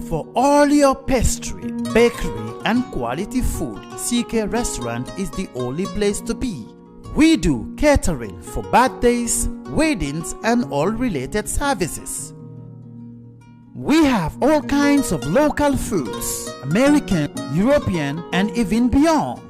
For all your pastry, bakery and quality food, CK Restaurant is the only place to be. We do catering for birthdays, weddings and all related services. We have all kinds of local foods, American, European and even beyond.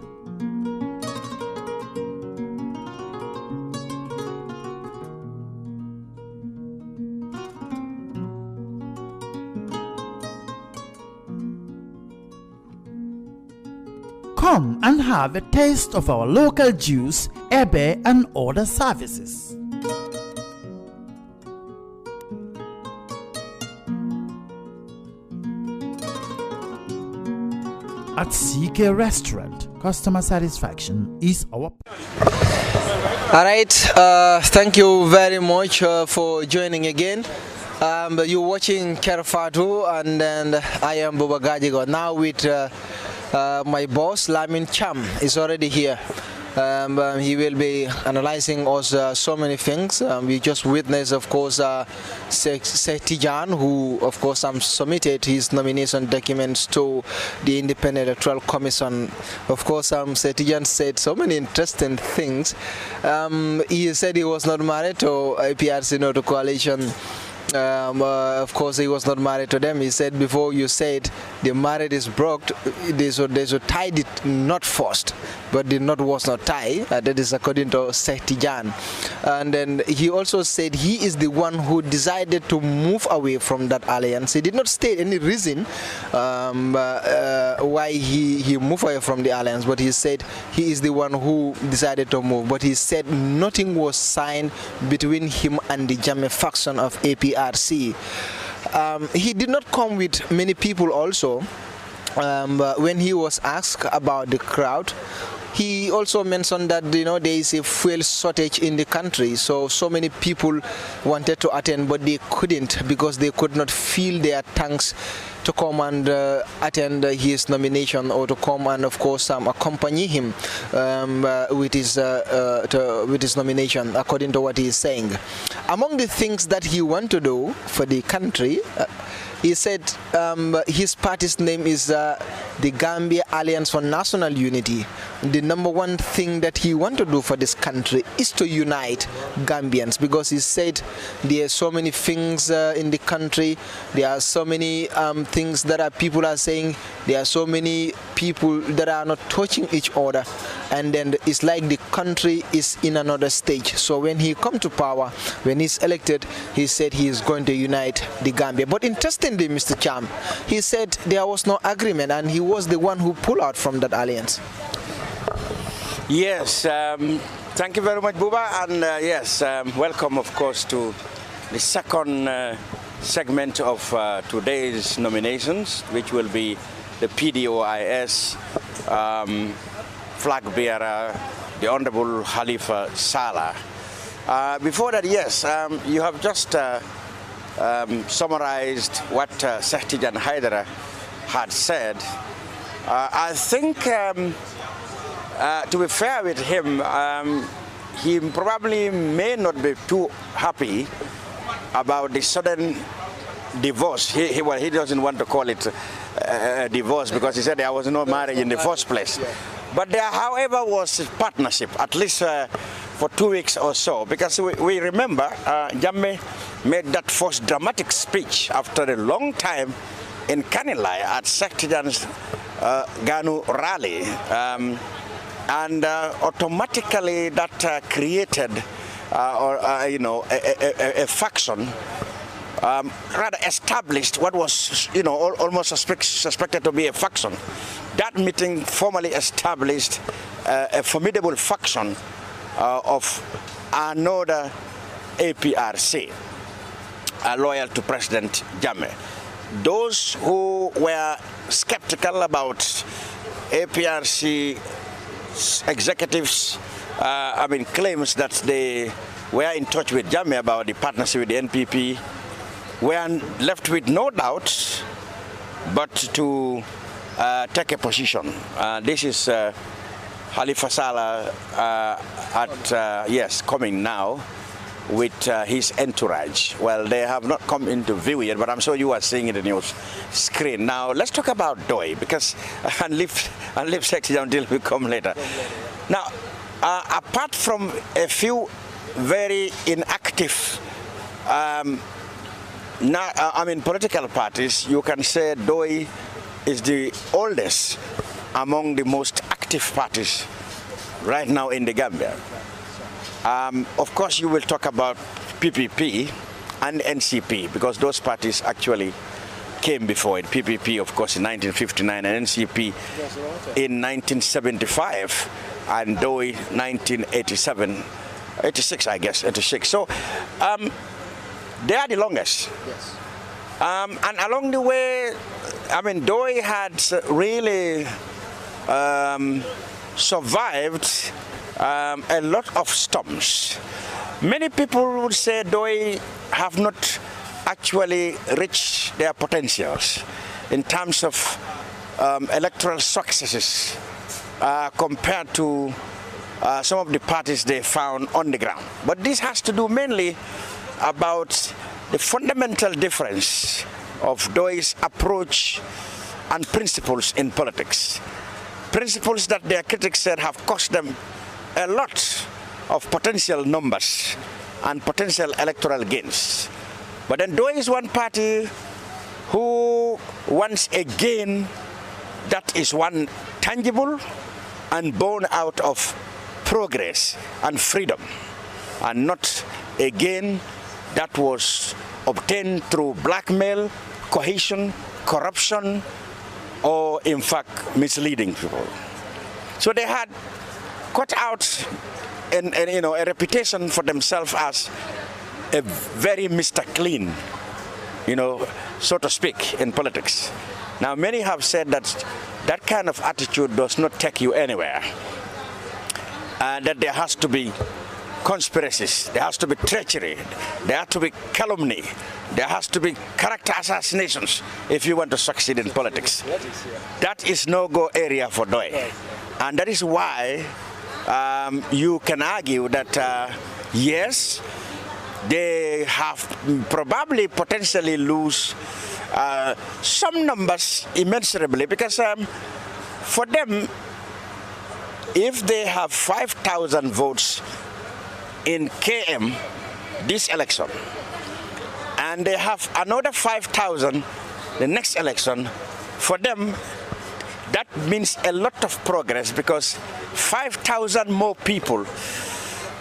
Come and have a taste of our local juice, ebe and other services. At CK Restaurant, customer satisfaction is our... Alright, thank you very much for joining again. You're watching Kerr Fatou, and then I am Buba Gajigo. Now with my boss Lamin Cham is already here. He will be analyzing us so many things. We just witnessed, of course, Setijan, who, of course, submitted his nomination documents to the Independent Electoral Commission. Of course, Setijan said so many interesting things. He said he was not married to APRC, no, to coalition. Of course, he was not married to them. He said, before you said the marriage is broke, they should tie it not first, but the knot was not tied. That is according to Setijan. And then he also said he is the one who decided to move away from that alliance. He did not state any reason why he moved away from the alliance, but he said he is the one who decided to move. But he said nothing was signed between him and the Jammeh faction of APRC. He did not come with many people also. When he was asked about the crowd, he also mentioned that, you know, there is a fuel shortage in the country, so many people wanted to attend, but they couldn't because they could not fill their tanks to come and attend his nomination, or to come and, of course, accompany him with his nomination, according to what he is saying. Among the things that he wants to do for the country, he said his party's name is the Gambia Alliance for National Unity. The number one thing that he wants to do for this country is to unite Gambians, because he said there are so many things in the country, there are so many things that people are saying, there are so many people that are not touching each other, and then it's like the country is in another stage. So when he comes to power, when he's elected, he said he is going to unite the Gambia. But interestingly, Mr. Cham, he said there was no agreement, and he was the one who pulled out from that alliance. Yes, thank you very much, Buba, and yes, welcome, of course, to the second segment of today's nominations, which will be the PDOIS flag bearer, the Honorable Halifa Sallah. Before that, yes, you have just summarized what Setijan Haidara had said. I think, to be fair with him, he probably may not be too happy about the sudden divorce. He doesn't want to call it a divorce, because he said there was no marriage in the first place. But there, however, was a partnership, at least for 2 weeks or so, because we remember Jammeh made that first dramatic speech after a long time in Kanilai at Setijan's Ganu rally. And automatically that created, you know, a faction, rather established what was, you know, almost suspected to be a faction. That meeting formally established a formidable faction of another APRC, loyal to President Jammeh. Those who were skeptical about APRC executives, claims that they were in touch with Jammeh about the partnership with the NPP, were left with no doubt but to take a position. This is Halifa Sallah yes, coming now with his entourage. Well, they have not come into view yet, but I'm sure you are seeing it in your screen. Now, let's talk about DOI, because and leave section until we come later. Now, apart from a few very inactive political parties, you can say DOI is the oldest among the most active parties right now in the Gambia. Of course, you will talk about PPP and NCP, because those parties actually came before it. PPP, of course, in 1959, and NCP in 1975, and DOI 1987, 86, I guess, 86. So they are the longest. Yes. And along the way, DOI had really survived a lot of storms. Many people would say DOI have not actually reached their potentials in terms of electoral successes compared to some of the parties they found on the ground. But this has to do mainly about the fundamental difference of DOI's approach and principles in politics. Principles that their critics said have cost them a lot of potential numbers and potential electoral gains. But then DOI is one party who wants a gain that is one tangible and born out of progress and freedom, and not a gain that was obtained through blackmail, coercion, corruption, or in fact misleading people. So they had cut out a reputation for themselves as a very Mr. Clean, so to speak, in politics. Now, many have said that that kind of attitude does not take you anywhere, and that there has to be conspiracies, there has to be treachery, there has to be calumny, there has to be character assassinations if you want to succeed in politics. That is no-go area for DOI. And that is why you can argue that, yes, they have probably potentially lose some numbers immeasurably, because for them, if they have 5,000 votes in KM this election, and they have another 5,000 the next election, for them that means a lot of progress, because 5,000 more people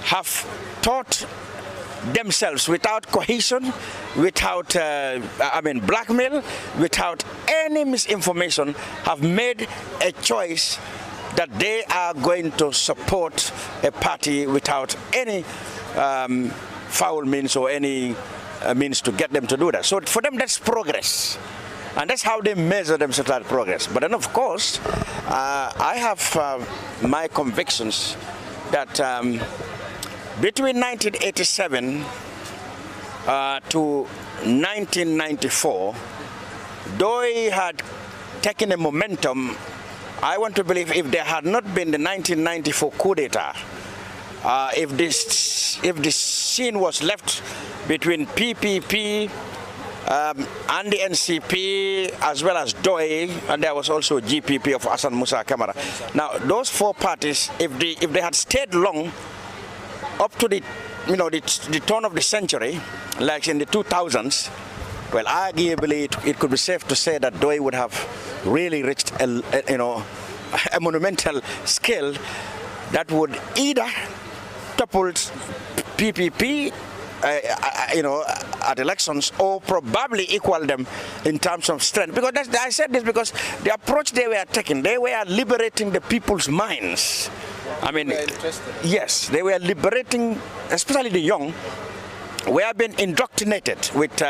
have taught themselves without cohesion, without blackmail, without any misinformation, have made a choice that they are going to support a party without any foul means or any means to get them to do that. So for them, that's progress. And that's how they measure themselves as progress. But then, of course, I have my convictions that between 1987 to 1994, DOI had taken a momentum. I want to believe if there had not been the 1994 coup d'etat, if the scene was left between PPP and the NCP, as well as DOI, and there was also GPP of Hassan Musa Kamara. Now, those four parties, if they had stayed long, up to the turn of the century, like in the 2000s, well, arguably it could be safe to say that DOI would have really reached a monumental scale that would either topple PPP at elections, or probably equal them in terms of strength. Because I said this because the approach they were taking, they were liberating the people's minds. I mean, yes, they were liberating, especially the young. We have been indoctrinated with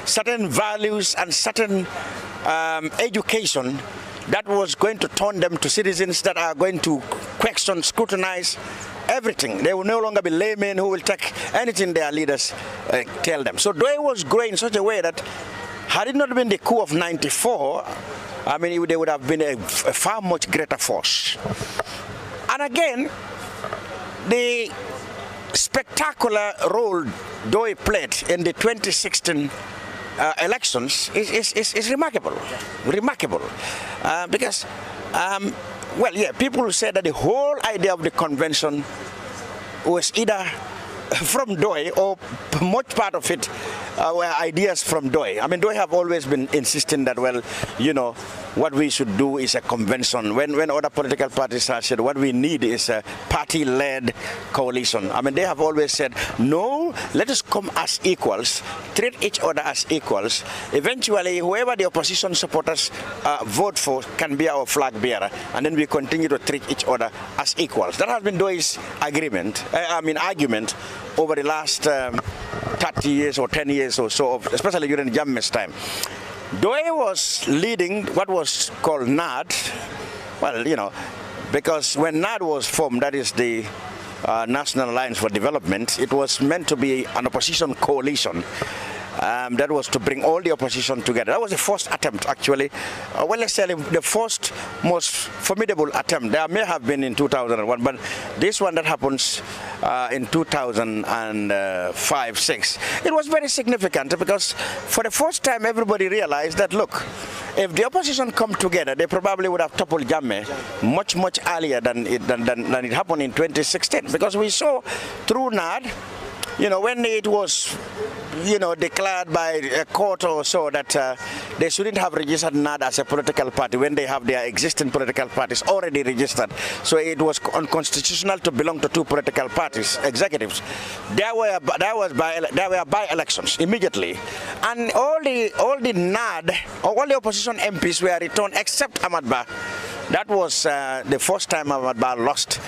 certain values and certain education that was going to turn them to citizens that are going to question, scrutinize everything. They will no longer be laymen who will take anything their leaders tell them. So DOI was growing in such a way that had it not been the coup of '94, I mean, they would have been a far much greater force. And again, the spectacular role Doi played in the 2016 elections is remarkable, because, well, yeah, people said that the whole idea of the convention was either from Doi or much part of it were ideas from Doi. I mean, Doi have always been insisting that, well, you know, what we should do is a convention. When other political parties have said what we need is a party-led coalition. I mean, they have always said, no, let us come as equals, treat each other as equals. Eventually, whoever the opposition supporters vote for can be our flag bearer, and then we continue to treat each other as equals. That has been Doi's argument over the last 30 years or 10 years or so, especially during Jammeh's time. Doi was leading what was called NAD, well, you know, because when NAD was formed, that is the National Alliance for Development, it was meant to be an opposition coalition. That was to bring all the opposition together. That was the first attempt, actually. Well, let's say the first most formidable attempt. There may have been in 2001, but this one that happens in 2005-06, it was very significant because for the first time everybody realized that, look, if the opposition come together, they probably would have toppled Jammeh much earlier than it happened in 2016, because we saw through NAD, you know, when it was, you know, declared by a court or so that they shouldn't have registered NAD as a political party when they have their existing political parties already registered. So it was unconstitutional to belong to two political parties, executives. There were by-elections immediately, and all the NAD, all the opposition MPs were returned except Ahmad Bah. That was the first time Ahmad Bah lost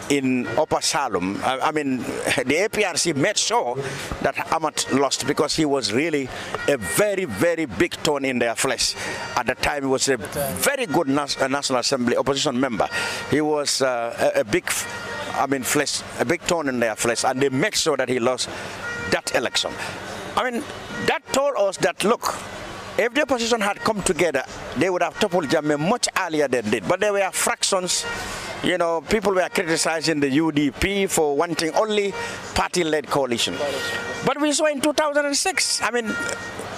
in Upper Salem. I mean, the APRC made sure that Ahmad lost because he was really a very big thorn in their flesh. At the time, he was a very good National Assembly opposition member. He was a big thorn in their flesh, and they made sure that he lost that election. I mean, that told us that, look, if the opposition had come together, they would have toppled Jammeh much earlier than they did. But there were fractions. You know, people were criticizing the UDP for wanting only party-led coalition. But we saw in 2006, I mean,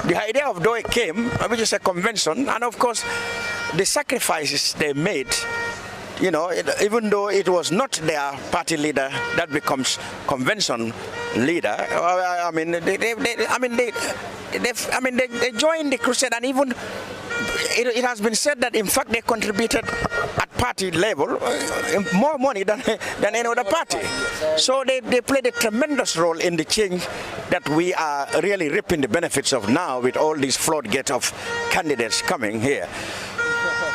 the idea of Doi came, which is a convention, and of course, the sacrifices they made, you know, even though it was not their party leader that becomes convention leader, I mean, they joined the crusade, and even it has been said that in fact they contributed at party level more money than any other party. So they played a tremendous role in the change that we are really reaping the benefits of now with all these floodgates of candidates coming here.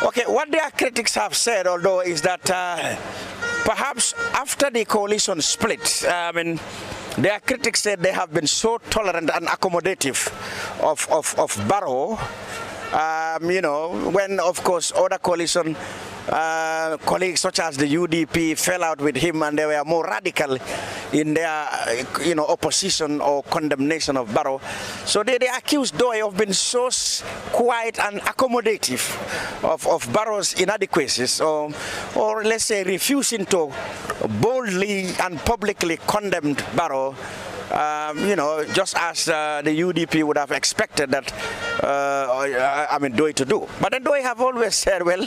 Okay, what their critics have said, although, is that perhaps after the coalition split, I mean, their critics said they have been so tolerant and accommodative of Barrow, you know, when, of course, other coalition colleagues such as the UDP fell out with him and they were more radical in their, you know, opposition or condemnation of Barrow. So they accused Doi of being so quiet and accommodative of Barrow's inadequacies, or let's say refusing to boldly and publicly condemn Barrow. You know, just as the UDP would have expected that, I mean, Doi to do. But then Doi have always said, well,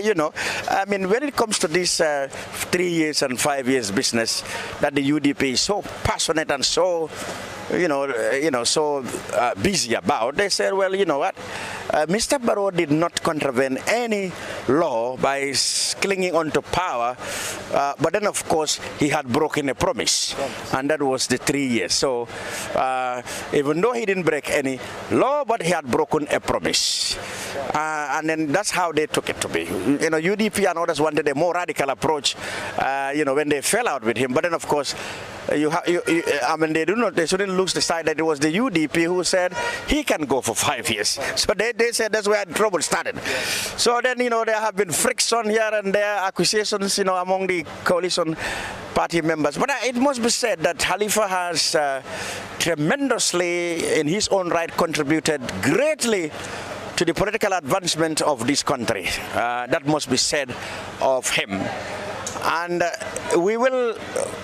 you know, I mean, when it comes to this 3 years and 5 years business that the UDP is so passionate and so, so busy about, they said, well, you know what, Mr. Barrow did not contravene any law by clinging on to power, but then, of course, he had broken a promise, and that was the 3 years. So even though he didn't break any law, but he had broken a promise. And then that's how they took it to be. You know, UDP and others wanted a more radical approach, you know, when they fell out with him. But then, of course, I mean, they shouldn't lose the side that it was the UDP who said he can go for 5 years. So they said that's where the trouble started. So then, you know, there have been friction here and there, accusations, you know, among the coalition party members. But it must be said that Halifa has tremendously, in his own right, contributed greatly to the political advancement of this country. That must be said of him. and we will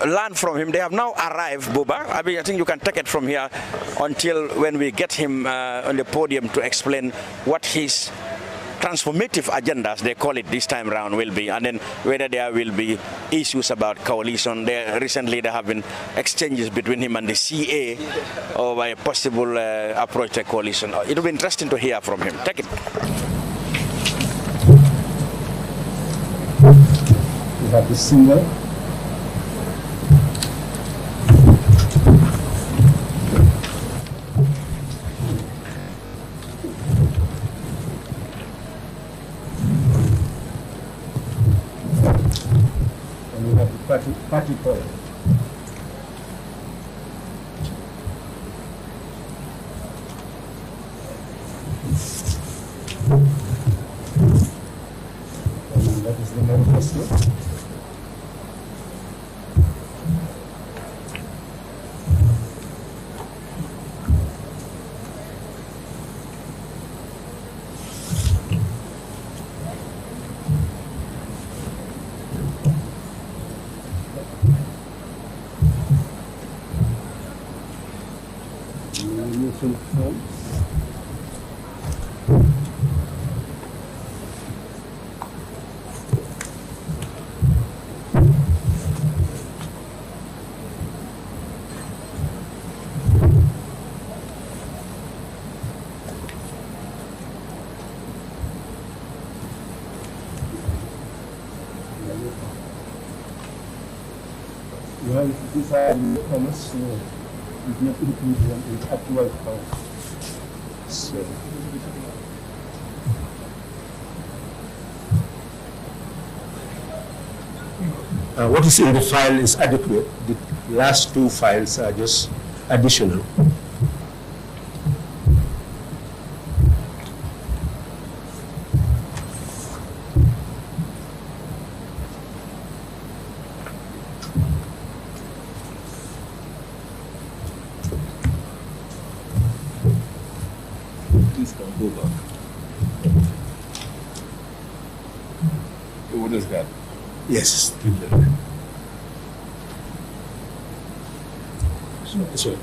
learn from him. They have now arrived, Buba. I mean, I think you can take it from here until when we get him on the podium to explain what his transformative agendas, they call it this time around, will be, and then whether there will be issues about coalition. Recently there have been exchanges between him and the CA over a possible approach to coalition. It will be interesting to hear from him. Take it. We have the singer. Party call. That is the manifesto. These are newcomers, so we do not include them in actual count. So, what is in the file is adequate. The last two files are just additional. What is that? Yes. So.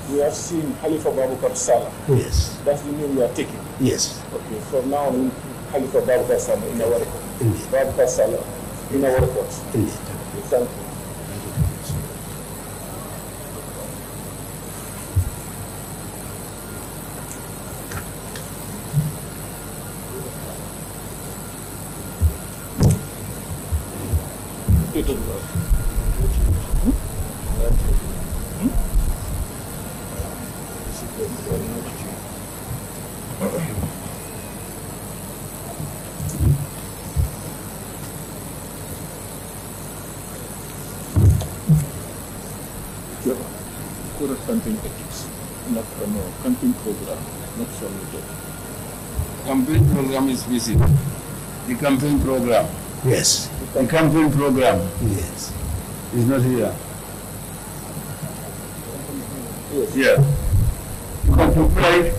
We have seen Halifa Sallah. Yes. That's the name we are taking. Yes. Okay. From now on, Halifa Sallah in our record. Indeed. Sallah in our records. Indeed. Okay, thank you. campaign ethics, not campaign program, not solely that. Campaign program is missing. The campaign program. Yes. The campaign program. Yes. Is not here. Yes. Yeah. You have to pray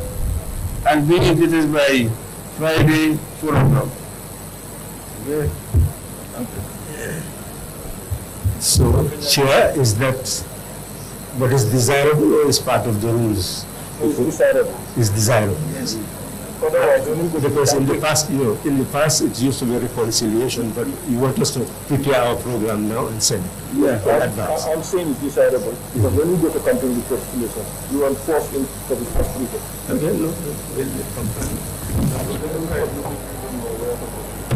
and be invited by Friday 4 o'clock. Okay. So, Chair, is that what is desirable or is part of the rules? It's desirable. Is desirable, yes. Otherwise, Because in the past, it used to be reconciliation, but you want us to prepare our program now and send it in advance. I'm saying it's desirable because when you go to campaign reconciliation, you are forced in for the first reason. Okay, no,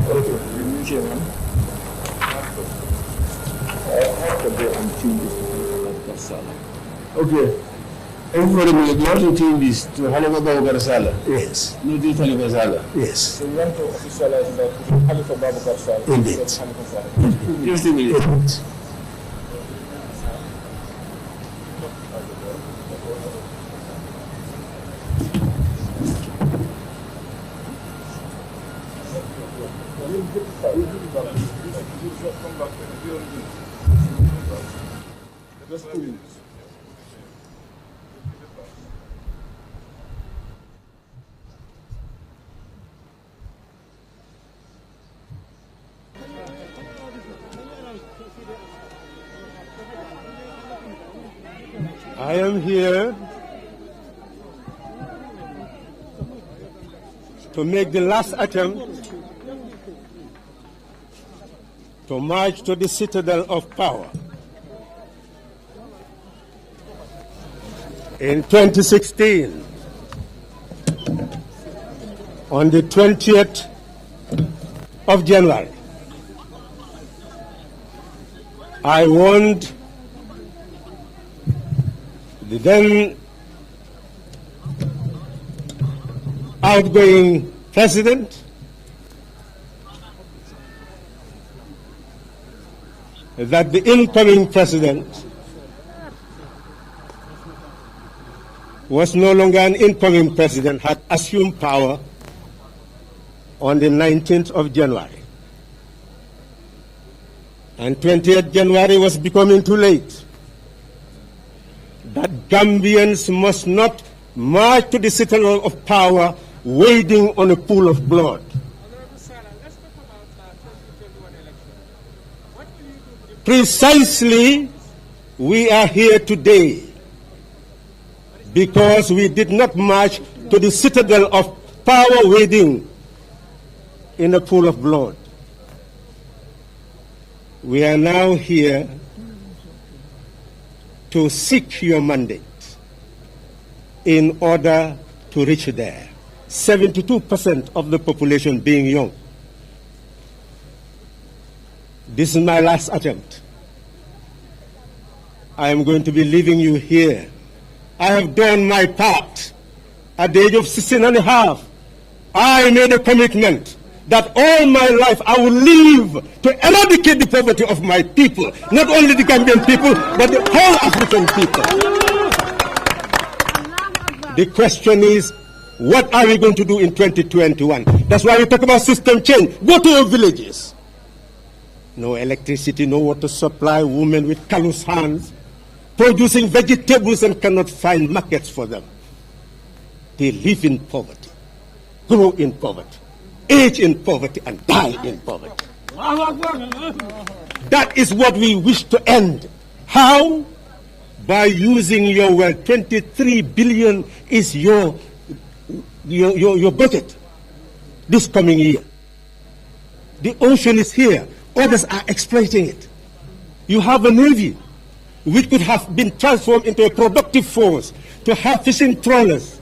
Okay, Chairman. How can they unchain this to Halifa Sallah? Okay. Everybody will not change this to Halifa Sallah. Yes. No, this Halifa Sallah. Yes. So you want to officialize that Halifa Sallah? Indeed. Halifa Sallah. Just a minute. Just 2 minutes. I am here to make the last attempt to march to the citadel of power. In 2016, on the 20th of January, I warned the then outgoing president that the incoming president was no longer an incoming president, had assumed power on the 19th of January. And 20th January was becoming too late. That Gambians must not march to the citadel of power wading on a pool of blood. Precisely, we are here today because we did not march to the citadel of power wading in a pool of blood. We are now here to seek your mandate in order to reach there. 72% of the population being young. This is my last attempt. I am going to be leaving you here. I have done my part. At the age of 16 and a half, I made a commitment that all my life I will live to eradicate the poverty of my people, not only the Gambian people, but the whole African people. The question is, what are we going to do in 2021? That's why we talk about system change. Go to your villages. No electricity, no water supply, women with callous hands, producing vegetables and cannot find markets for them. They live in poverty, grow in poverty, age in poverty, and die in poverty. That is what we wish to end. How? By using your wealth. 23 billion is your budget this coming year. The ocean is here. Others are exploiting it. You have a navy which could have been transformed into a productive force to have fishing trawlers,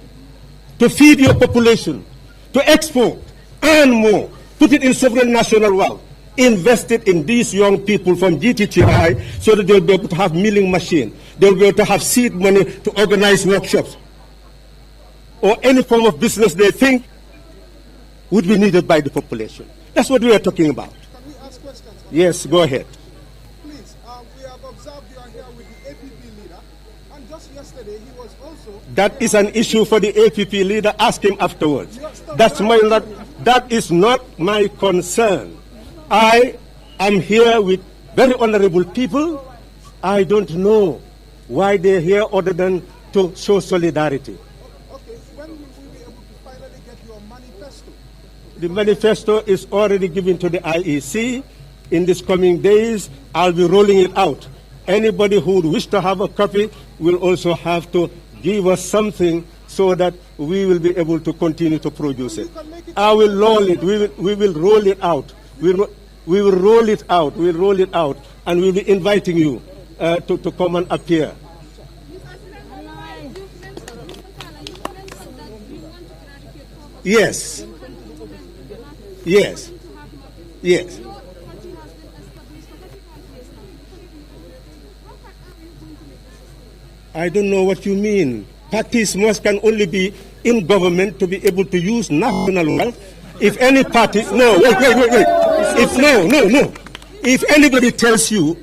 to feed your population, to export, and more. Put it in sovereign national wealth. Invest it in these young people from GTTI so that they'll be able to have milling machine. They'll be able to have seed money to organize workshops or any form of business they think would be needed by the population. That's what we are talking about. Can we ask questions? Yes, go ahead. Please, we have observed you are here with the APP leader, and just yesterday That is an issue for the APP leader. Ask him afterwards. That is not my concern. I am here with very honorable people. I don't know why they're here other than to show solidarity. Okay, when will we be able to finally get your manifesto? The manifesto is already given to the IEC. In these coming days, I'll be rolling it out. Anybody who would wish to have a copy will also have to give us something so that we will be able to continue to produce it. I will roll it. We will roll it out. We will roll it out. We'll roll it out, and we'll be inviting you to come and appear. Yes. Yes. Yes. I don't know what you mean. Parties can only be in government to be able to use national wealth. If any party, no, wait. If anybody tells you,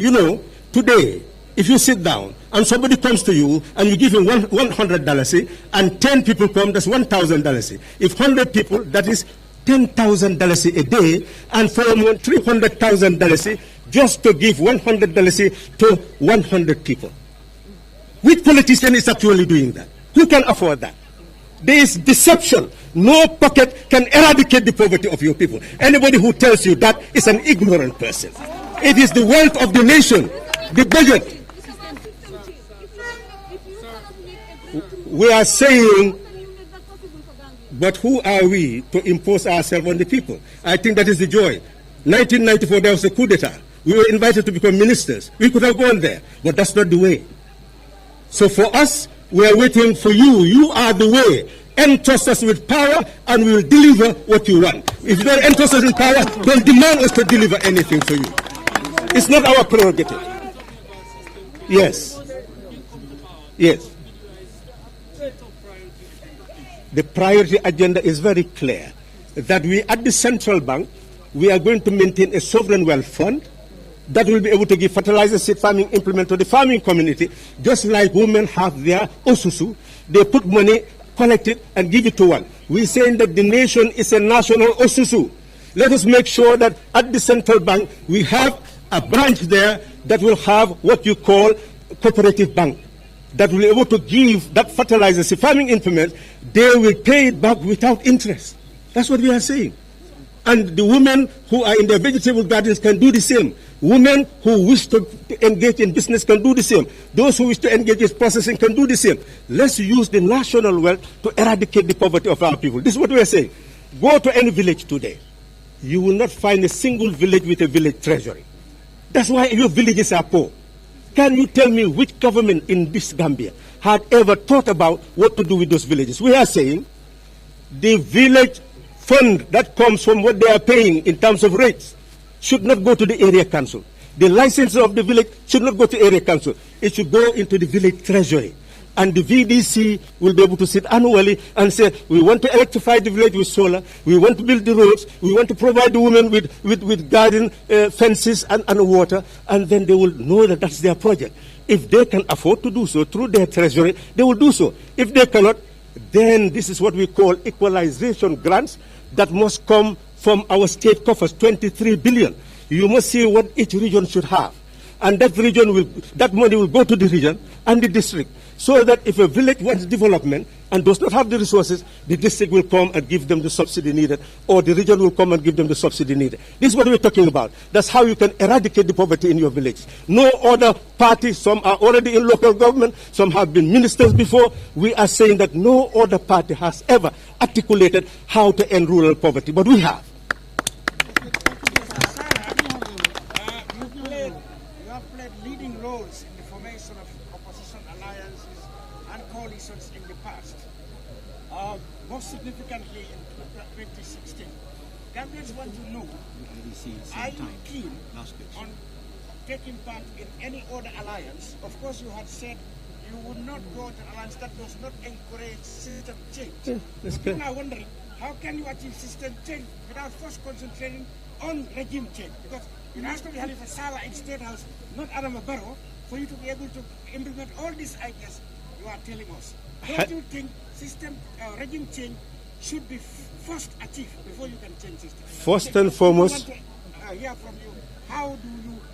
today, if you sit down and somebody comes to you and you give him $100 and 10 people come, that's $1,000. If 100 people, that is $10,000 a day, and for $300,000 just to give $100 to 100 people. Which politician is actually doing that? Who can afford that? There is deception. No pocket can eradicate the poverty of your people. Anybody who tells you that is an ignorant person. It is the wealth of the nation, the budget. We are saying, but who are we to impose ourselves on the people? I think that is the joy. 1994, there was a coup d'etat. We were invited to become ministers. We could have gone there, but that's not the way. So for us, we are waiting for you. You are the way. Entrust us with power and we will deliver what you want. If you don't entrust us with power, don't demand us to deliver anything for you. It's not our prerogative. Yes. Yes. The priority agenda is very clear. That we at the central bank, we are going to maintain a sovereign wealth fund that will be able to give fertilizer, seed farming implement to the farming community, just like women have their osusu. They put money, collect it, and give it to one. We're saying that the nation is a national osusu. Let us make sure that at the central bank, we have a branch there that will have what you call cooperative bank, that will be able to give that fertilizer, seed farming implement. They will pay it back without interest. That's what we are saying. And the women who are in their vegetable gardens can do the same. Women who wish to engage in business can do the same. Those who wish to engage in processing can do the same. Let's use the national wealth to eradicate the poverty of our people. This is what we are saying. Go to any village today. You will not find a single village with a village treasury. That's why your villages are poor. Can you tell me which government in this Gambia had ever thought about what to do with those villages? We are saying the village fund that comes from what they are paying in terms of rates should not go to the area council. The license of the village should not go to area council. It should go into the village treasury. And the VDC will be able to sit annually and say, we want to electrify the village with solar, we want to build the roads, we want to provide the women with garden fences and water, and then they will know that that's their project. If they can afford to do so through their treasury, they will do so. If they cannot, then this is what we call equalization grants that must come from our state coffers, 23 billion. You must see what each region should have. And that money will go to the region and the district, so that if a village wants development and does not have the resources, the district will come and give them the subsidy needed, or the region will come and give them the subsidy needed. This is what we're talking about. That's how you can eradicate the poverty in your village. No other party, some are already in local government, some have been ministers before. We are saying that no other party has ever articulated how to end rural poverty, but we have. Most significantly in 2016, Gambians want to know, are you keen on taking part in any other alliance? Of course, you had said you would not go to an alliance that does not encourage system change. People are wondering, how can you achieve system change without first concentrating on regime change? Because it has to be Halifa Sallah in State House, not Adama Barrow, for you to be able to implement all these ideas you are telling us. Don't you think system regime change should be first achieved before you can change system? First and foremost, I want to hear from you.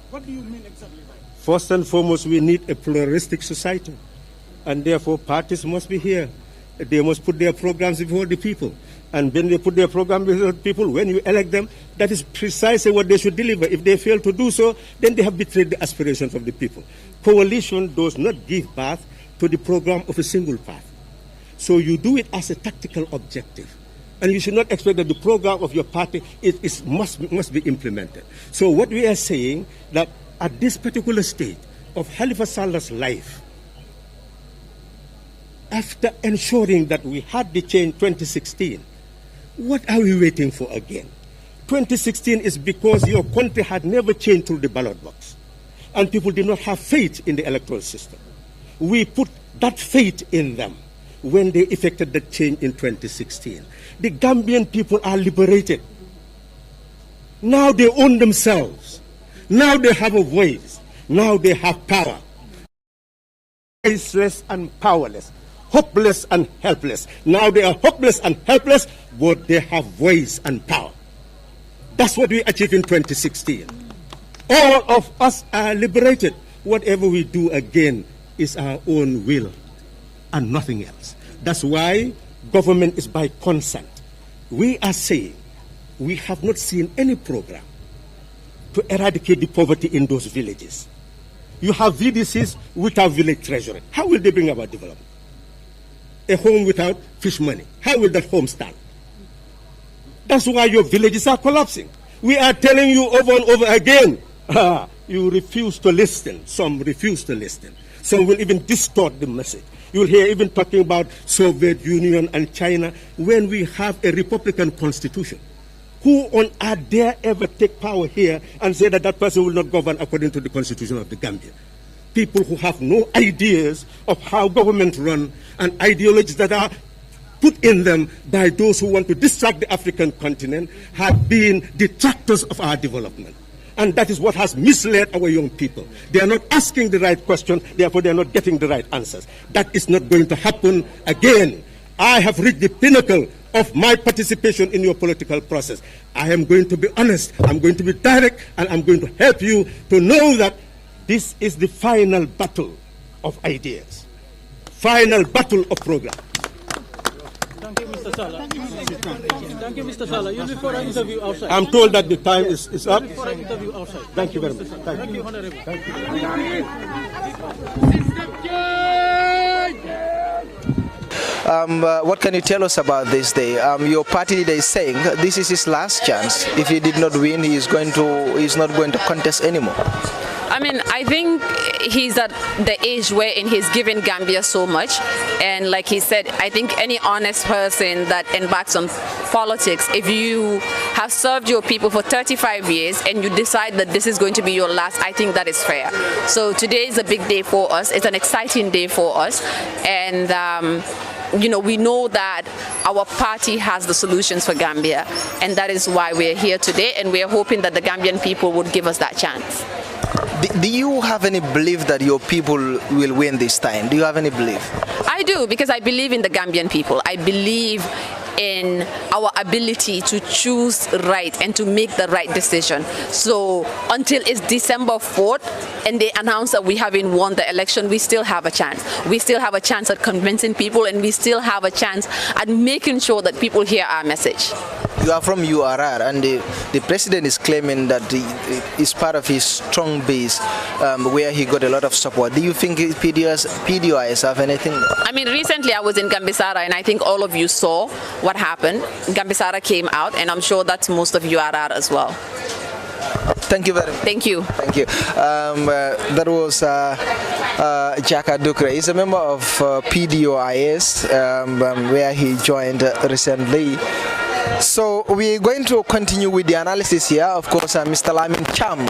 What do you mean exactly by that? First and foremost, we need a pluralistic society, and therefore parties must be here. They must put their programs before the people. And when they put their program before the people, when you elect them, that is precisely what they should deliver. If they fail to do so, then they have betrayed the aspirations of the people. Coalition does not give birth to the program of a single path. So you do it as a tactical objective. And you should not expect that the program of your party must be implemented. So what we are saying, that at this particular stage of Halifa Sallah's life, after ensuring that we had the change 2016, what are we waiting for again? 2016 is because your country had never changed through the ballot box, and people did not have faith in the electoral system. We put that faith in them when they effected the change in 2016. The Gambian people are liberated. Now they own themselves. Now they have a voice. Now they have power. Voiceless and powerless. Hopeless and helpless. Now they are hopeless and helpless, but they have voice and power. That's what we achieved in 2016. All of us are liberated. Whatever we do again is our own will and nothing else. That's why government is by consent. We are saying we have not seen any program to eradicate the poverty in those villages. You have VDCs without village treasury. How will they bring about development? A home without fish money. How will that home stand? That's why your villages are collapsing. We are telling you over and over again. You refuse to listen. Some refuse to listen. Some will even distort the message. You'll hear even talking about Soviet Union and China when we have a Republican constitution. Who on earth dare ever take power here and say that that person will not govern according to the constitution of the Gambia? People who have no ideas of how government run and ideologies that are put in them by those who want to distract the African continent have been detractors of our development. And that is what has misled our young people. They are not asking the right question, therefore they are not getting the right answers. That is not going to happen again. I have reached the pinnacle of my participation in your political process. I am going to be honest, I'm going to be direct, and I'm going to help you to know that this is the final battle of ideas, final battle of program. Thank you, Mr. Sallah. Thank you, Mr. Sallah. You'll be for an interview outside. I'm told that the time is up. You'll be for an interview outside. Thank you very much. Thank you, Honorable. Thank you. What can you tell us about this day? Your party leader is saying this is his last chance. If he did not win, he's not going to contest anymore. I mean, I think he's at the age wherein he's given Gambia so much, and like he said, I think any honest person that embarks on politics, if you have served your people for 35 years and you decide that this is going to be your last, I think that is fair. So today is a big day for us. It's an exciting day for us, and you know, we know that our party has the solutions for Gambia, and that is why we're here today, and we're hoping that the Gambian people would give us that chance. Do you have any belief that your people will win this time? Do you have any belief? I do, because I believe in the Gambian people. I believe in our ability to choose right and to make the right decision. So until it's December 4th and they announce that we haven't won the election, we still have a chance. We still have a chance at convincing people, and we still have a chance at making sure that people hear our message. You are from URR, and the president is claiming that it's part of his strong base where he got a lot of support. Do you think PDOIS have anything? I mean, recently I was in Gambisara, and I think all of you saw what happened. Gambisara came out, and I'm sure that's most of URR as well. Thank you very much. Thank you. Thank you. That was Jaka Dukre. He's a member of PDOIS, where he joined recently. So we're going to continue with the analysis here. Of course, Mr. Lamin Cham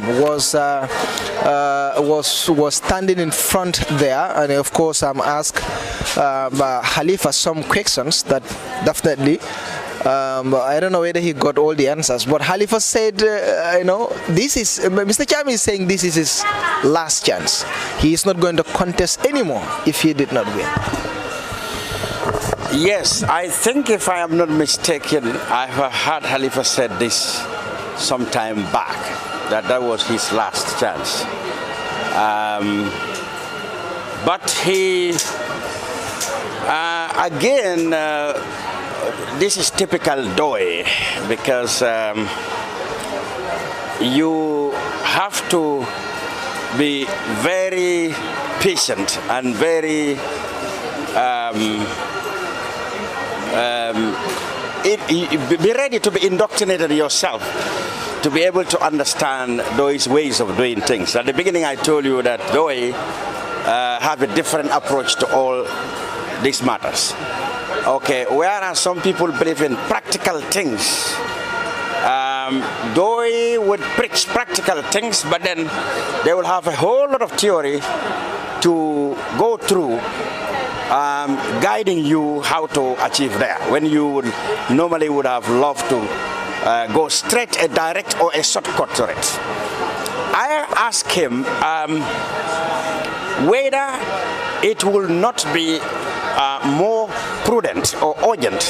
was standing in front there, and of course, asked Halifa some questions that definitely. I don't know whether he got all the answers, but Halifa said, you know, this is Mr. Cham is saying this is his last chance. He is not going to contest anymore if he did not win. Yes, I think if I am not mistaken, I have heard Halifa said this some time back, that was his last chance. But he, again, this is typical Doi, because you have to be very patient and very be ready to be indoctrinated yourself to be able to understand Doi's ways of doing things. At the beginning I told you that Doi have a different approach to all these matters. Okay, whereas some people believe in practical things, Doi would preach practical things, but then they will have a whole lot of theory to go through, guiding you how to achieve there, when you would normally would have loved to go straight, a direct or a shortcut to it. I asked him whether it will not be more prudent or urgent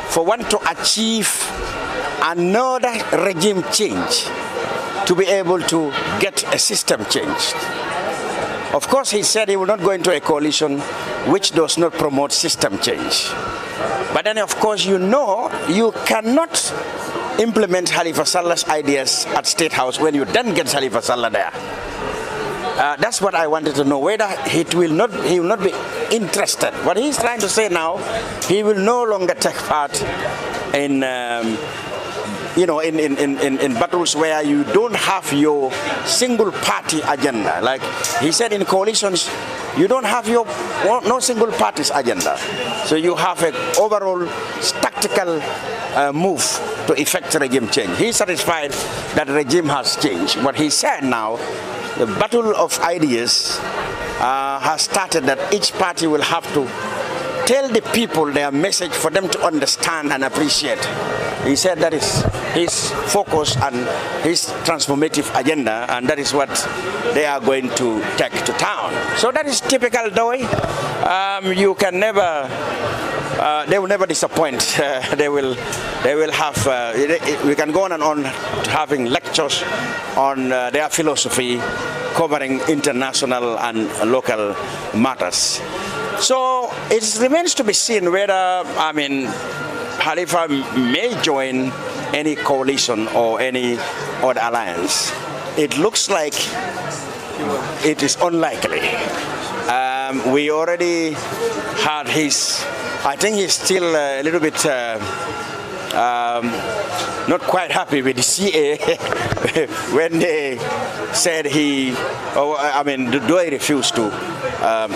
for one to achieve another regime change to be able to get a system changed. Of course, he said he will not go into a coalition which does not promote system change. But then, of course, you know you cannot implement Halifa Sallah's ideas at State House when you then get Halifa Sallah there. That's what I wanted to know, whether he will not be interested. What he's trying to say now, he will no longer take part in in battles where you don't have your single party agenda. Like he said, in coalitions, you don't have no single party's agenda. So you have an overall tactical move to effect regime change. He's satisfied that the regime has changed. What he said now, the battle of ideas has started, that each party will have to tell the people their message for them to understand and appreciate. He said that is his focus and his transformative agenda, and that is what they are going to take to town. So that is typical Doi. You can never, they will never disappoint. They will have, we can go on and on having lectures on their philosophy, covering international and local matters. So it remains to be seen whether, Halifa may join any coalition or any other alliance. It looks like it is unlikely. We already had his, I think he's still a little bit not quite happy with the CA when they said Doi refused to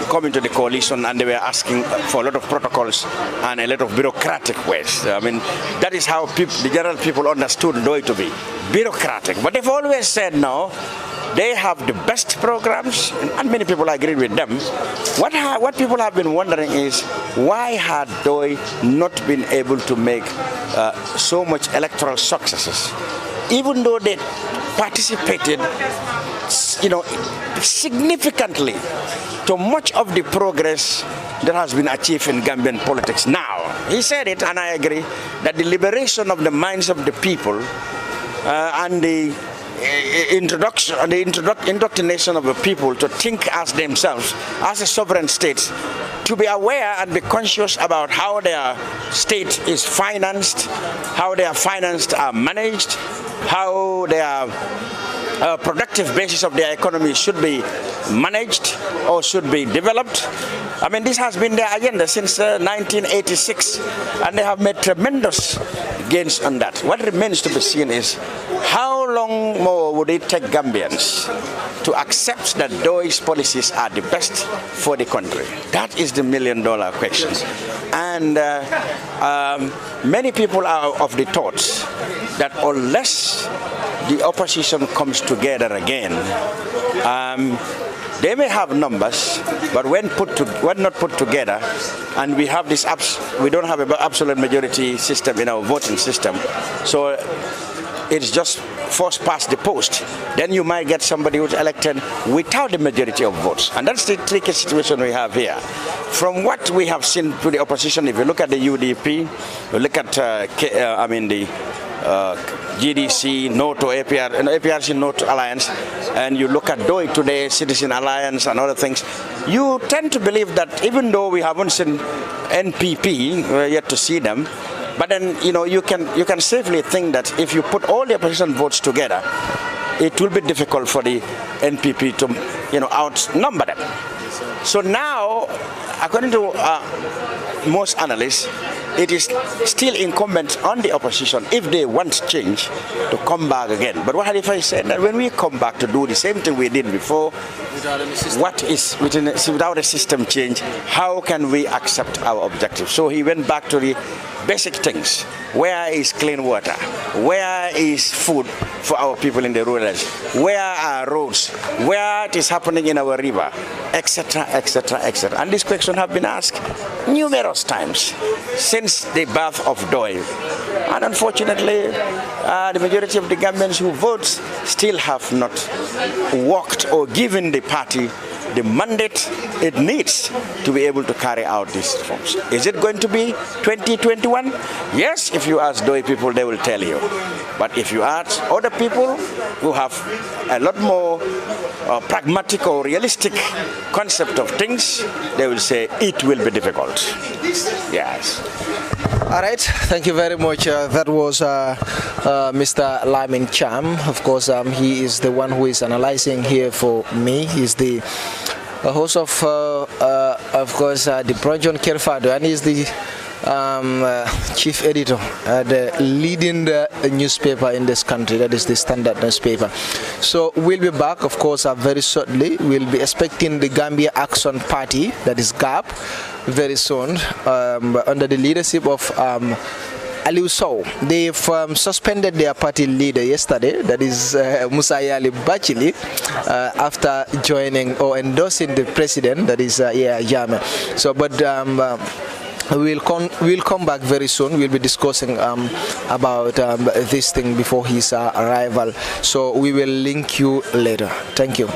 come into the coalition, and they were asking for a lot of protocols and a lot of bureaucratic ways. That is how the general people understood Doi to be, bureaucratic. But they've always said no, they have the best programs, and many people agree with them. What people have been wondering is, why had Doi not been able to make so much electoral successes, even though they participated, significantly to much of the progress that has been achieved in Gambian politics now. He said it, and I agree, that the liberation of the minds of the people and the indoctrination of the people to think as themselves, as a sovereign state, to be aware and be conscious about how their state is financed, how their finances are managed, how their productive basis of their economy should be managed or should be developed. This has been their agenda since 1986, and they have made tremendous gains on that. What remains to be seen is, how long more would it take Gambians to accept that Doi's policies are the best for the country? That is the million-dollar question. And many people are of the thought that unless the opposition comes together again, they may have numbers, but when not put together, and we have this we don't have an absolute majority system in our voting system, so it's just force past the post, then you might get somebody who's elected without the majority of votes. And that's the tricky situation we have here. From what we have seen to the opposition, if you look at the UDP, you look at the GDC, no to APR, and APRC, no to Alliance, and you look at DOI today, Citizen Alliance and other things, you tend to believe that even though we haven't seen NPP, we're yet to see them, but then you can safely think that if you put all the opposition votes together, it will be difficult for the NPP to outnumber them. So now, according to most analysts, it is still incumbent on the opposition, if they want change, to come back again. But what Halifa said, that when we come back to do the same thing we did before, without a system change, how can we accept our objective? So he went back to the basic things. Where is clean water? Where is food for our people in the rural areas? Where are roads? Where it is happening in our river? Etc., etc., etc. And this question have been asked numerous times since the birth of DOI. And unfortunately, the majority of the Gambians who vote still have not worked or given the party the mandate it needs to be able to carry out these reforms. Is it going to be 2021? Yes, if you ask DOI people, they will tell you. But if you ask other people who have a lot more pragmatic or realistic concept of things, they will say it will be difficult. Yes. All right, thank you very much. That was Mr. Lamin Cham. Of course, he is the one who is analyzing here for me. He's the host of course, the Projon Kerr Fatou, and he's the chief editor, the leading newspaper in this country, that is the Standard newspaper. So we'll be back, of course, very shortly. We'll be expecting the Gambia Action Party, that is GAP, very soon, under the leadership of Aliou Sow. They've suspended their party leader yesterday, that is Musa Yali Bachili, after joining or endorsing the president, that is Yame. So, but we'll come back very soon. We'll be discussing about this thing before his arrival. So we will link you later. Thank you.